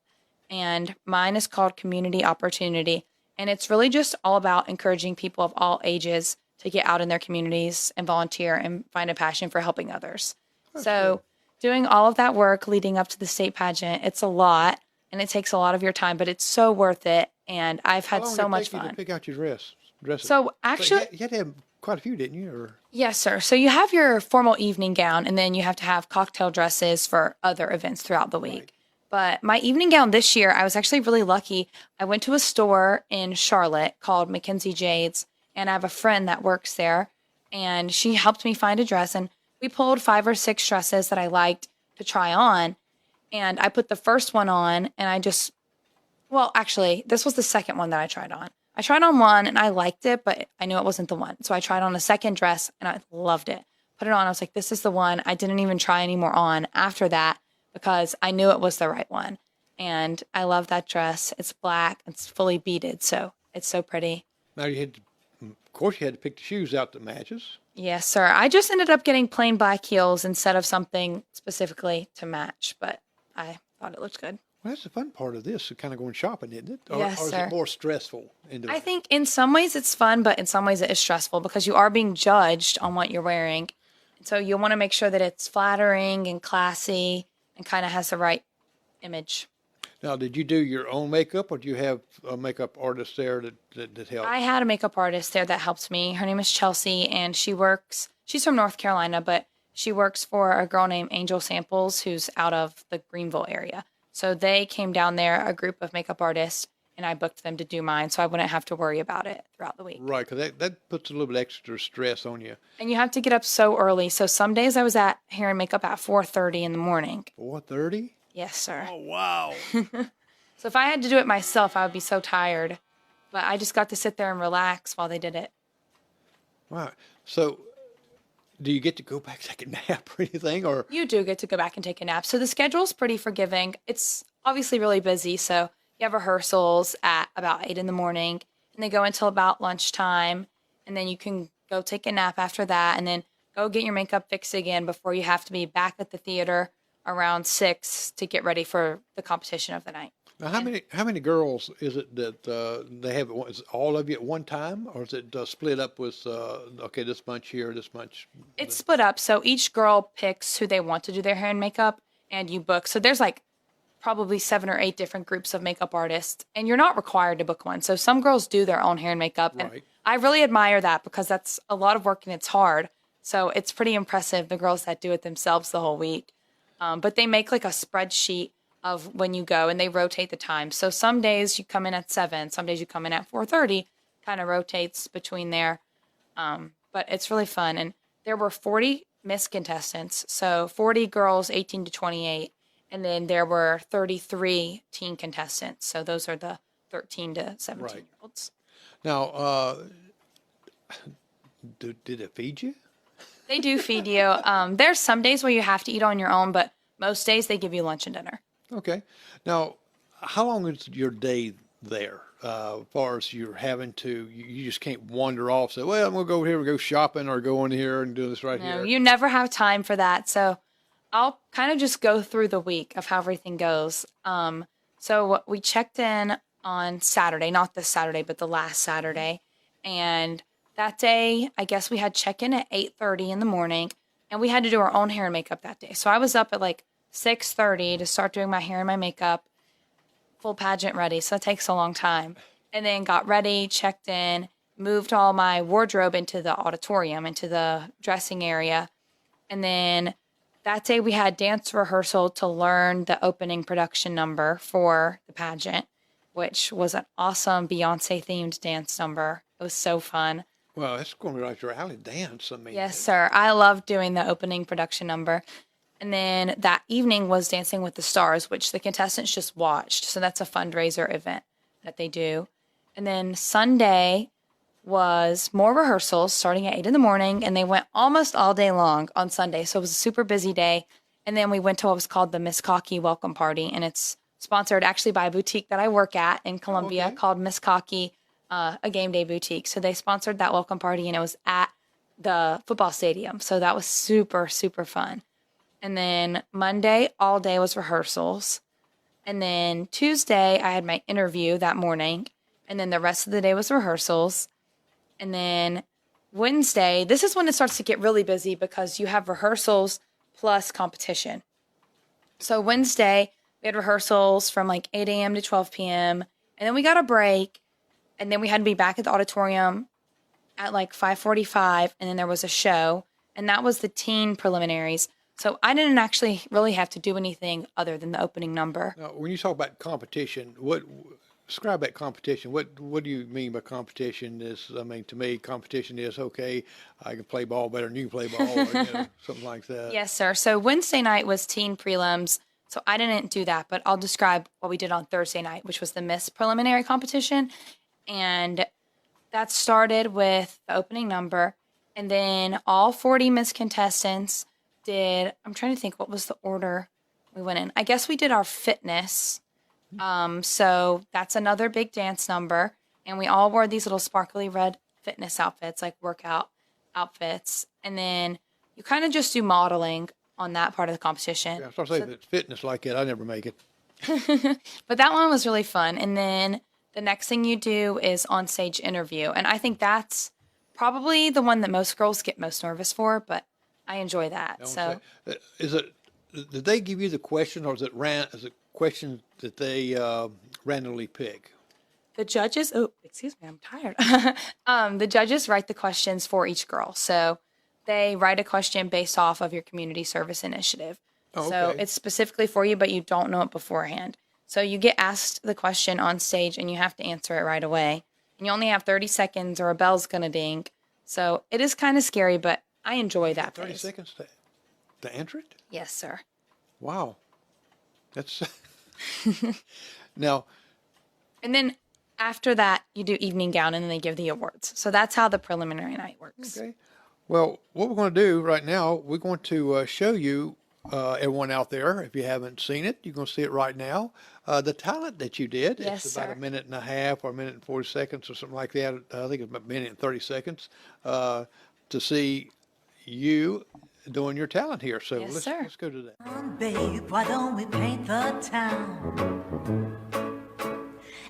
And mine is called Community Opportunity. And it's really just all about encouraging people of all ages to get out in their communities and volunteer and find a passion for helping others. So doing all of that work leading up to the state pageant, it's a lot, and it takes a lot of your time, but it's so worth it. And I've had so much How long did it take you fun. to pick out your dresses? So actually, you had to have quite a few, didn't you? Or yes, sir. So you have your formal evening gown, and then you have to have cocktail dresses for other events throughout the week. Right. But my evening gown this year, I was actually really lucky. I went to a store in Charlotte called Mackenzie Jades, and I have a friend that works there, and she helped me find a dress, and we pulled 5 or 6 dresses that I liked to try on, and I put the first one on, and actually, this was the second one that I tried on. I tried on one and I liked it, but I knew it wasn't the one. So I tried on a second dress and I loved it. Put it on. I was like, this is the one. I didn't even try any more on after that because I knew it was the right one. And I love that dress. It's black. It's fully beaded. So it's so pretty. now of course, you had to pick the shoes out that matches. Yes, sir. I just ended up getting plain black heels instead of something specifically to match, but I thought it looked good. Well, that's the fun part of this, kind of going shopping, isn't it? Or, Yes, or is sir. it more stressful? I think in some ways it's fun, but in some ways it is stressful because you are being judged on what you're wearing. So you want to make sure that it's flattering and classy and kind of has the right image. Now, did you do your own makeup, or do you have a makeup artist there that helped? I had a makeup artist there that helped me. Her name is Chelsea, and she's from North Carolina, but she works for a girl named Angel Samples who's out of the Greenville area. So they came down there, a group of makeup artists, and I booked them to do mine so I wouldn't have to worry about it throughout the week. Right, because that puts a little bit extra stress on you. And you have to get up so early. So some days I was at hair and makeup at 4:30 in the morning. 4:30? Yes, sir. Oh, wow. So if I had to do it myself, I would be so tired. But I just got to sit there and relax while they did it. Wow. So, do you get to go back and take a nap or anything? Or You do get to go back and take a nap. So the schedule's pretty forgiving. It's obviously really busy. So you have rehearsals at about 8 in the morning, and they go until about lunchtime. And then you can go take a nap after that, and then go get your makeup fixed again before you have to be back at the theater around 6 to get ready for the competition of the night. now, how many girls is it that they have? Is all of you at one time, or is it split up with okay, this bunch here, this bunch? It's split up. So each girl picks who they want to do their hair and makeup, and you book. So there's like probably 7 or 8 different groups of makeup artists, and you're not required to book one. So some girls do their own hair and makeup, and Right. I really admire that because that's a lot of work and it's hard. So it's pretty impressive, the girls that do it themselves the whole week. But they make like a spreadsheet of when you go, and they rotate the time. So some days you come in at 7, some days you come in at 4:30, kind of rotates between there. But it's really fun. And there were 40 Miss contestants, so 40 girls 18 to 28, and then there were 33 teen contestants. So those are the 13 to 17-year-olds. Now, did it feed you? They do feed you. There's some days where you have to eat on your own, but most days they give you lunch and dinner. Okay. Now, how long is your day there? As far as you're having to, you just can't wander off. Say, well, I'm gonna go over here, and go shopping, or go in here and do this right No, here. you never have time for that. So I'll kind of just go through the week of how everything goes. So we checked in on Saturday, not this Saturday, but the last Saturday. And that day, I guess we had check-in at 8:30 in the morning, and we had to do our own hair and makeup that day. So I was up at like 6:30 to start doing my hair and my makeup, full pageant ready. So it takes a long time. And then got ready, checked in, moved all my wardrobe into the auditorium, into the dressing area. And then that day we had dance rehearsal to learn the opening production number for the pageant, which was an awesome Beyonce themed dance number. It was so fun. Well, it's going to be right your alley dance. I mean, Yes, sir. I love doing the opening production number. And then that evening was Dancing with the Stars, which the contestants just watched. So that's a fundraiser event that they do. And then Sunday was more rehearsals starting at 8 in the morning, and they went almost all day long on Sunday. So it was a super busy day. And then we went to what was called the McKee Welcome Party, and it's sponsored actually by a boutique that I work at in Columbia called McKee, a game day boutique. So they sponsored that welcome party, and it was at the football stadium. So that was super, super fun. And then Monday, all day was rehearsals. And then Tuesday, I had my interview that morning. And then the rest of the day was rehearsals. And then Wednesday, this is when it starts to get really busy because you have rehearsals plus competition. So Wednesday, we had rehearsals from like 8 a.m. to 12 p.m. And then we got a break. And then we had to be back at the auditorium at like 5:45. And then there was a show. And that was the teen preliminaries. So I didn't actually really have to do anything other than the opening number. now, when you talk about competition, describe that competition? What do you mean by competition? I mean, to me, competition is, okay, I can play ball better than you can play ball, or, something like that. Yes, sir. So Wednesday night was teen prelims. So I didn't do that, but I'll describe what we did on Thursday night, which was the Miss preliminary competition. And that started with the opening number. And then all 40 Miss contestants I'm trying to think, what was the order we went in? I guess we did our fitness. So that's another big dance number. And we all wore these little sparkly red fitness outfits, like workout outfits. And then you kind of just do modeling on that part of the competition. Yeah, I was going to say, if it's fitness like that, I never make it. But that one was really fun. And then the next thing you do is on-stage interview. And I think that's probably the one that most girls get most nervous for, but I enjoy that. So Did they give you the question, or is it questions that they randomly pick? the judges, excuse me, I'm tired. The judges write the questions for each girl. So they write a question based off of your community service initiative. Oh, So okay. it's specifically for you, but you don't know it beforehand. So you get asked the question on stage and you have to answer it right away. And you only have 30 seconds or a bell's going to ding. So it is kind of scary, but I enjoy that 30 phase. seconds to enter it? Yes, sir. Wow. That's now. And then after that, you do evening gown and then they give the awards. So that's how the preliminary night works. Okay. Well, what we're going to do right now, we're going to show you, everyone out there, if you haven't seen it, you're going to see it right now. The talent that you did. Yes, it's about sir. a minute and a half or a minute and 40 seconds or something like that. I think it's about a minute and 30 seconds to see you doing your talent here. So Yes, sir. let's go to that. Babe, why don't we paint the town?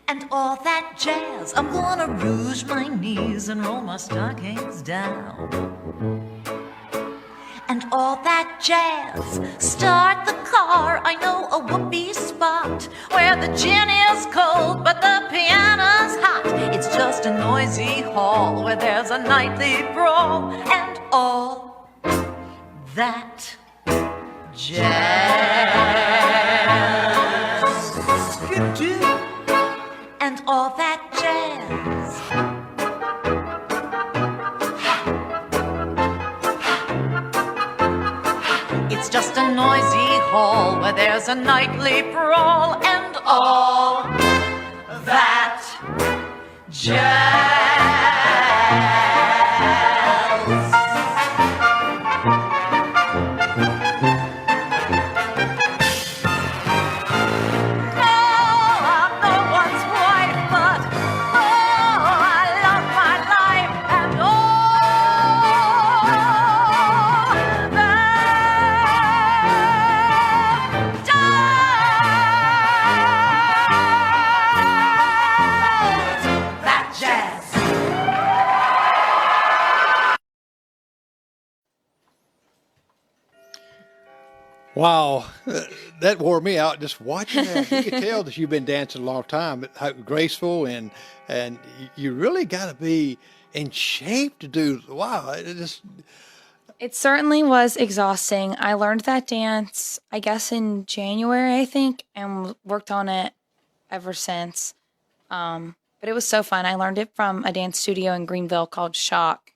And all that jazz, I'm gonna rouge my knees and roll my stockings down. And all that jazz, start the car, I know a whoopee spot where the gin is cold but the piano's hot. It's just a noisy hall where there's a nightly brawl and all that jazz. and all that jazz. It's just a noisy hall where there's a nightly brawl and all that jazz. Wow, that wore me out just watching that. You can tell that you've been dancing a long time, but how graceful and you really got to be in shape to do. Wow, it just It certainly was exhausting. I learned that dance, I guess, in January, I think, and worked on it ever since. But it was so fun. I learned it from a dance studio in Greenville called Shock,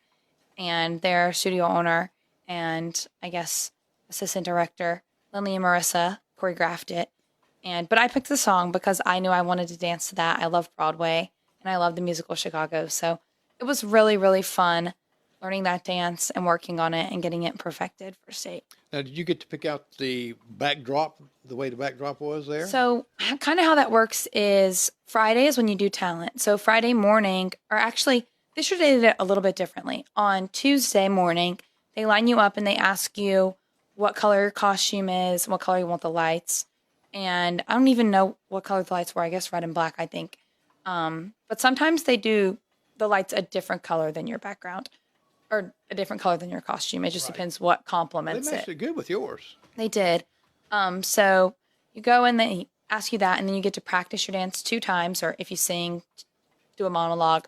and their studio owner and I guess assistant director, Lindley and Marissa, choreographed it. But I picked the song because I knew I wanted to dance to that. I love Broadway and I love the musical Chicago. So it was really, really fun learning that dance and working on it and getting it perfected for state. now did you get to pick out the backdrop, the way the backdrop was there? So kind of how that works is Friday is when you do talent. So Friday morning, or actually this year they did it a little bit differently. On Tuesday morning, they line you up and they ask you what color your costume is, what color you want the lights. And I don't even know what color the lights were. I guess red and black, I think. But sometimes they do the lights a different color than your background or a different color than your costume. It just depends what complements They matched it good with yours. They did. So you go and they ask you that, and then you get to practice your dance 2 times, or if you sing, do a monologue,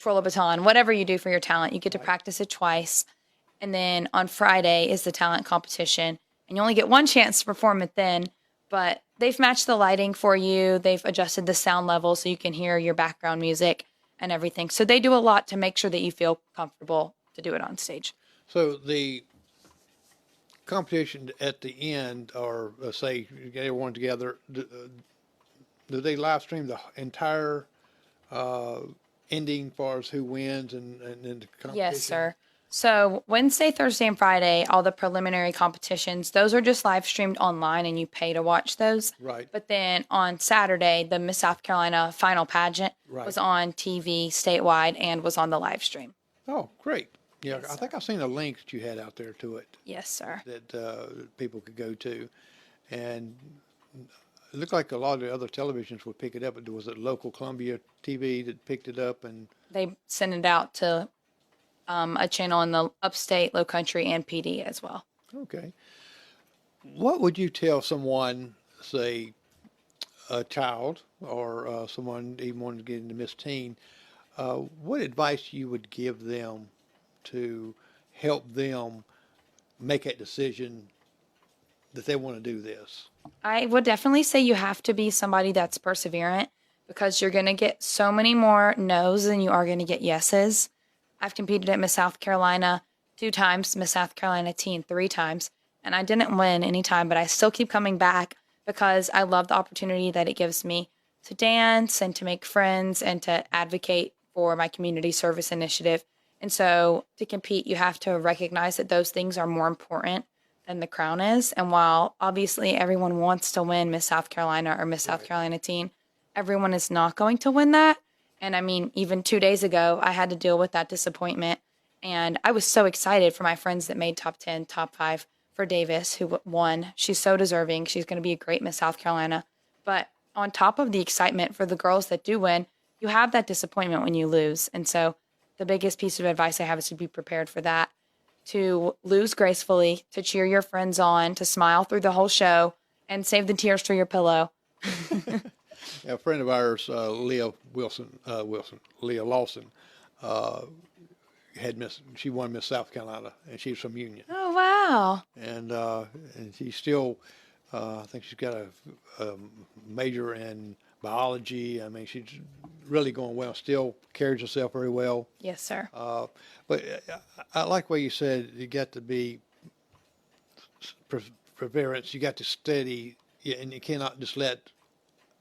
twirl a baton, whatever you do for your talent, you get to practice it twice. And then on Friday is the talent competition, and you only get one chance to perform it then, but they've matched the lighting for you. They've adjusted the sound level so you can hear your background music and everything. So they do a lot to make sure that you feel comfortable to do it on stage. So the competition at the end, or say you get everyone together, do they live stream the entire ending as far as who wins and the competition? Yes, sir. So Wednesday, Thursday, and Friday, all the preliminary competitions, those are just live streamed online and you pay to watch those. Right. But then on Saturday, the Miss South Carolina final pageant Right. was on TV statewide and was on the live stream. Oh, great. Yeah, Yes, I think I've seen a link that you had out there to it Yes, sir. that people could go to. And it looked like a lot of the other televisions would pick it up, but was it local Columbia TV that picked it up? And They sent it out to a channel in the upstate, low country, and PD as well. okay. What would you tell someone, say a child or someone even wanting to get into Miss Teen, what advice you would give them to help them make that decision that they want to do this? I would definitely say you have to be somebody that's perseverant because you're going to get so many more no's than you are going to get yeses. I've competed at Miss South Carolina 2 times, Miss South Carolina Teen 3 times, and I didn't win any time, but I still keep coming back because I love the opportunity that it gives me to dance and to make friends and to advocate for my community service initiative. And so to compete, you have to recognize that those things are more important than the crown is. And while obviously everyone wants to win Miss South Carolina or Miss South Carolina Teen, everyone is not going to win that. And I mean, even 2 days ago, I had to deal with that disappointment. And I was so excited for my friends that made top 10, top 5 for Davis, who won. She's so deserving. She's going to be a great Miss South Carolina. But on top of the excitement for the girls that do win, you have that disappointment when you lose. And so the biggest piece of advice I have is to be prepared for that, to lose gracefully, to cheer your friends on, to smile through the whole show, and save the tears for your pillow. A friend of ours, Leah Lawson, she won Miss South Carolina, and she's from Union. Oh, wow. And she's still, I think she's got a major in biology. I mean, she's really going well. Still carries herself very well. Yes, sir. But I like what you said. You got to be perseverance. You got to steady, and you cannot just let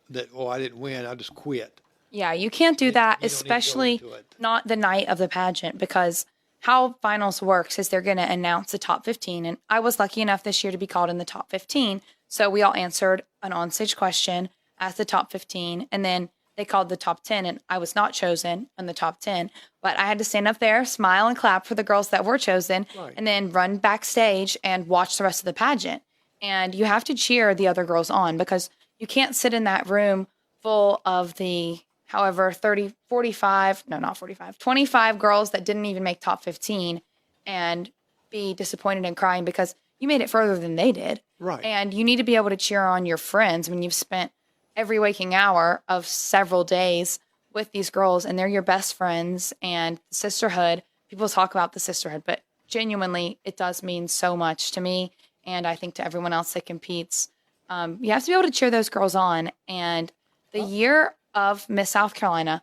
that. Oh, I didn't win. I just quit. Yeah, you can't do that, you don't need to go especially into it. not the night of the pageant, because how finals works is they're going to announce the top 15. And I was lucky enough this year to be called in the top 15. So we all answered an onstage question as the top 15. And then they called the top 10, and I was not chosen in the top 10. But I had to stand up there, smile, and clap for the girls that were chosen, Right. and then run backstage and watch the rest of the pageant. And you have to cheer the other girls on, because you can't sit in that room full of the however 30 45 no not 45 25 girls that didn't even make top 15 and be disappointed and crying because you made it further than they did. Right. And you need to be able to cheer on your friends when you've spent every waking hour of several days with these girls, and they're your best friends. And sisterhood, people talk about the sisterhood, but genuinely it does mean so much to me, and I think to everyone else that competes. You have to be able to cheer those girls on. And the year of Miss South Carolina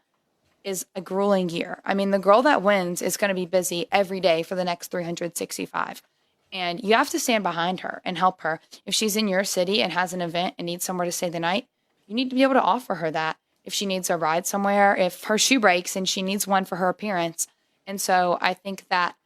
is a grueling year. I mean, the girl that wins is going to be busy every day for the next 365. And you have to stand behind her and help her. If she's in your city and has an event and needs somewhere to stay the night, you need to be able to offer her that. If she needs a ride somewhere, if her shoe breaks and she needs one for her appearance. And so I think that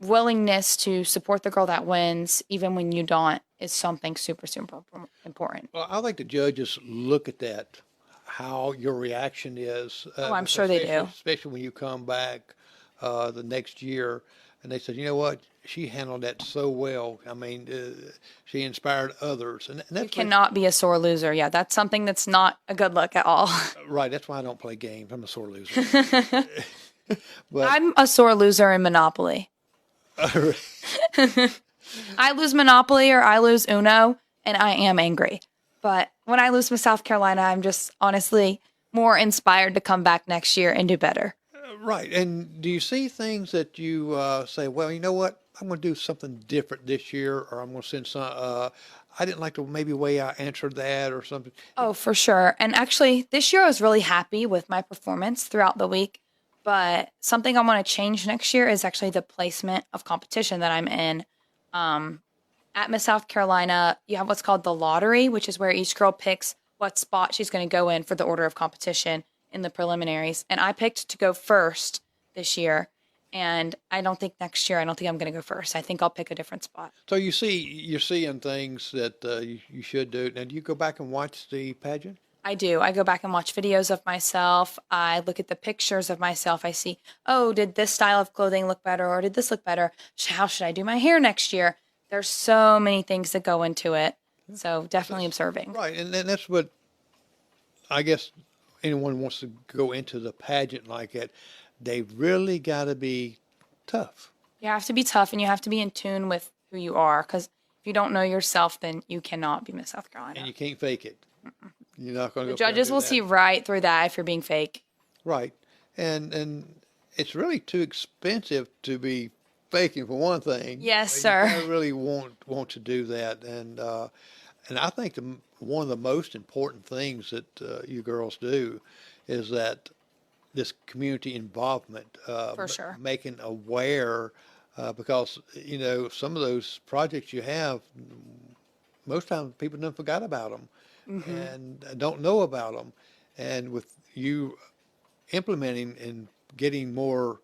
willingness to support the girl that wins, even when you don't, is something super, super important. Well, I think the judges look at that, how your reaction is. I'm sure they do. Especially when you come back the next year, and they said, you know what, she handled that so well. I mean, she inspired others, and that's You cannot be a sore loser. Yeah, that's something that's not a good look at all. right. That's why I don't play games. I'm a sore loser. But I'm a sore loser in Monopoly. I lose Monopoly or I lose Uno, and I am angry. But when I lose Miss South Carolina, I'm just honestly more inspired to come back next year and do better. right. And do you see things that you say, well, you know what, I'm going to do something different this year, or I'm going to send some. I didn't like the maybe way I answered that or something. Oh, for sure. And actually, this year I was really happy with my performance throughout the week. But something I want to change next year is actually the placement of competition that I'm in. At Miss South Carolina, you have what's called the lottery, which is where each girl picks what spot she's going to go in for the order of competition in the preliminaries. And I picked to go first this year. And I don't think next year, I don't think I'm going to go first. I think I'll pick a different spot. So you're seeing things that you should do. Now, do you go back and watch the pageant? I do. I go back and watch videos of myself. I look at the pictures of myself. I see, oh, did this style of clothing look better, or did this look better? How should I do my hair next year? There's so many things that go into it. So definitely observing. Right. And that's what I guess anyone wants to go into the pageant like that. They really got to be tough. You have to be tough, and you have to be in tune with who you are, because if you don't know yourself, then you cannot be Miss South Carolina. And you can't fake it. You're not going to The judges will see right through that if you're being fake. Right. And it's really too expensive to be faking, for one thing. Yes, sir. I really want to do that. And I think one of the most important things that you girls do is that this community involvement, For sure. making aware, because, you know, some of those projects you have, most times people don't forgot about them and don't know about them. And with you implementing and getting more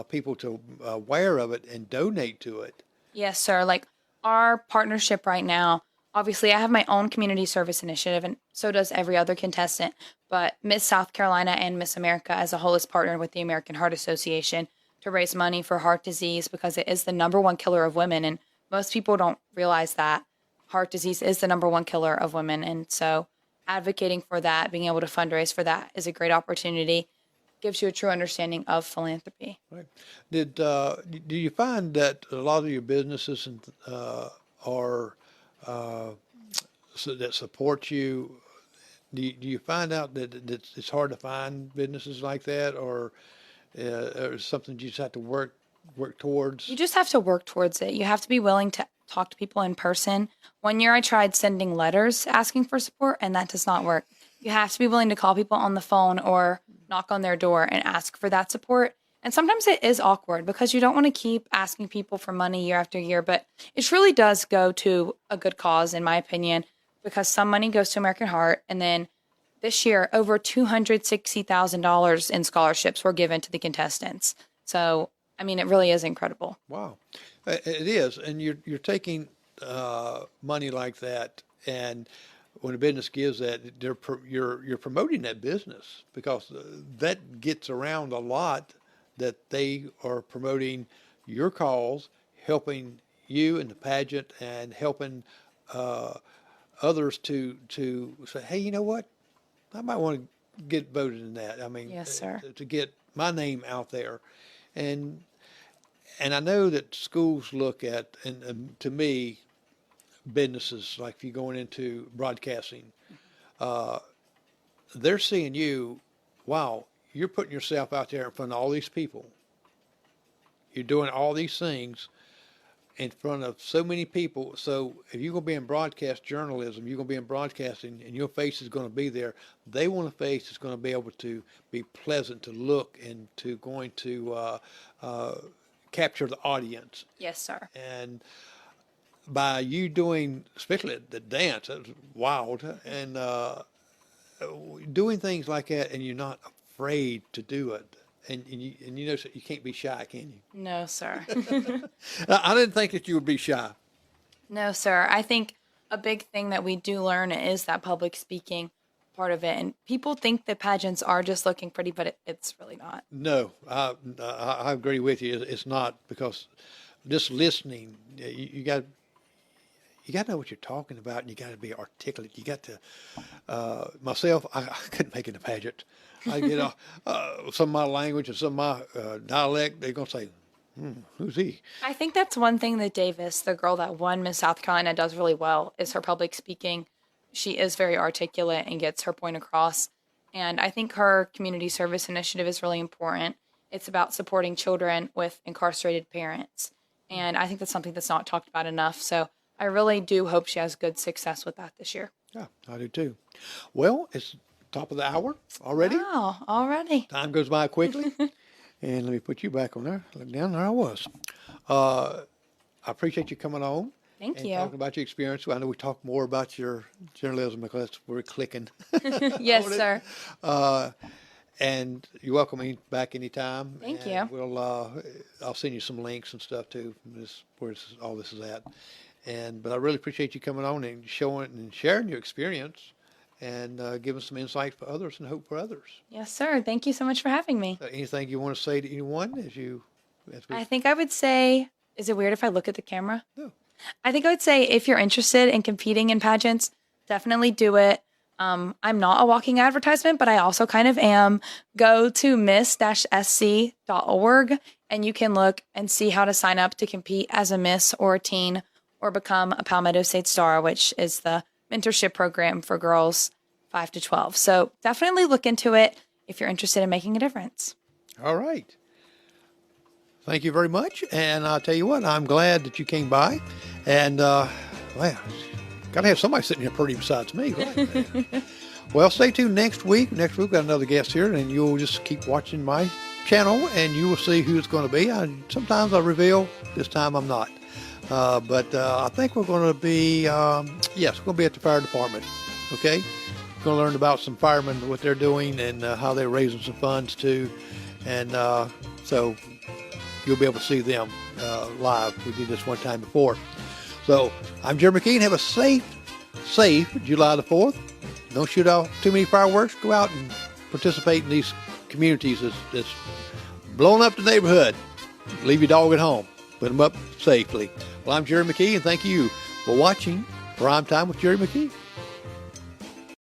people to aware of it and donate to it. Yes, sir. Like our partnership right now, obviously I have my own community service initiative, and so does every other contestant. But Miss South Carolina and Miss America as a whole is partnered with the American Heart Association to raise money for heart disease, because it is the #1 killer of women. And most people don't realize that heart disease is the #1 killer of women. And so advocating for that, being able to fundraise for that is a great opportunity. Gives you a true understanding of philanthropy. Right. Do you find that a lot of your businesses are that support you? Do you find out that it's hard to find businesses like that, or something you just have to work towards? You just have to work towards it. You have to be willing to talk to people in person. One year I tried sending letters asking for support, and that does not work. You have to be willing to call people on the phone or knock on their door and ask for that support. And sometimes it is awkward because you don't want to keep asking people for money year after year, but it truly does go to a good cause, in my opinion, because some money goes to American Heart. And then this year, over $260,000 in scholarships were given to the contestants. So, I mean, it really is incredible. Wow, it is, and you're taking money like that, and when a business gives that, you're promoting that business because that gets around a lot. That they are promoting your cause, helping you in the pageant, and helping others to say, hey, you know what? I might want to get voted in that. I mean, Yes, sir. To get my name out there, and I know that schools look at, and to me, businesses like if you're going into broadcasting, they're seeing you. Wow. You're putting yourself out there in front of all these people. You're doing all these things in front of so many people. So if you're going to be in broadcast journalism, you're going to be in broadcasting, and your face is going to be there. They want a face that's going to be able to be pleasant to look and to going to capture the audience. Yes, sir. And by you doing, especially the dance, that was wild, and doing things like that, and you're not afraid to do it, and you know you can't be shy, can you? No, sir. I didn't think that you would be shy. No, sir. I think a big thing that we do learn is that public speaking part of it. And people think that pageants are just looking pretty, but it's really not. No, I agree with you. It's not, because just listening, you got to know what you're talking about, and you got to be articulate. You got to. Myself, I couldn't make it a pageant. I get some of my language and some of my dialect. They're gonna say, "Who's he?" I think that's one thing that Davis, the girl that won Miss South Carolina, does really well is her public speaking. She is very articulate and gets her point across. And I think her community service initiative is really important. It's about supporting children with incarcerated parents. And I think that's something that's not talked about enough. So I really do hope she has good success with that this year. Yeah, I do too. Well, it's top of the hour already. Wow, already. Time goes by quickly. And let me put you back on there. Look down, there I was. I appreciate you coming on. Thank and you. talking about your experience. I know we talk more about your journalism because we're clicking. Yes, sir. And you're welcome back anytime. Thank and you. We'll I'll send you some links and stuff too. Where all this is at. But I really appreciate you coming on and showing and sharing your experience, and giving some insight for others and hope for others. Yes, sir. Thank you so much for having me. Anything you want to say to anyone as we I think I would say, is it weird if I look at the camera? No. I think I would say if you're interested in competing in pageants, definitely do it. I'm not a walking advertisement, but I also kind of am. Go to miss-sc.org and you can look and see how to sign up to compete as a miss or a teen or become a Palmetto State Star, which is the mentorship program for girls 5 to 12. So definitely look into it if you're interested in making a difference. All right. Thank you very much. And I'll tell you what, I'm glad that you came by. And, well, got to have somebody sitting here pretty besides me. Right? Well, stay tuned next week. Next week, we've got another guest here, and you'll just keep watching my channel, and you will see who it's going to be. Sometimes I reveal. This time I'm not. But I think we're going to be, yes, we're going to be at the fire department. Okay? We're going to learn about some firemen, what they're doing, and how they're raising some funds, too. And so you'll be able to see them live. We did this one time before. So I'm Jerry McKee. Have a safe July the 4th. Don't shoot off too many fireworks. Go out and participate in these communities that's blowing up the neighborhood. Leave your dog at home. Put them up safely. Well, I'm Jerry McKee, and thank you for watching Prime Time with Jerry McKee.